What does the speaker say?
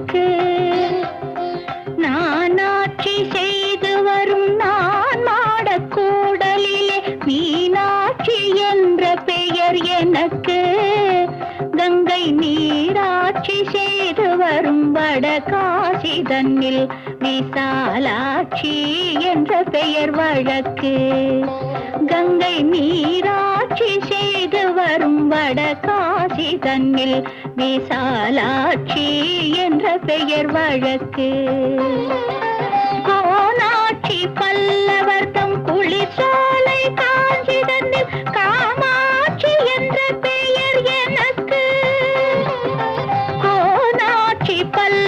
எனக்கு. நான் ஆட்சி செய்து வரும் நான் மாடக்கூடலிலே மீனாட்சி என்ற பெயர் எனக்கு. கங்கை நீராட்சி செய்து வரும் வடகாசி தன்னில் விசாலாட்சி என்ற பெயர் வழக்கு. கங்கை நீராட்சி செய்து வரும் வடகாசி தன்னில் விசாலாட்சி என்ற பெயர் வழக்கு. கோனாட்சி பல்லவர் தம் குளிர்சாலை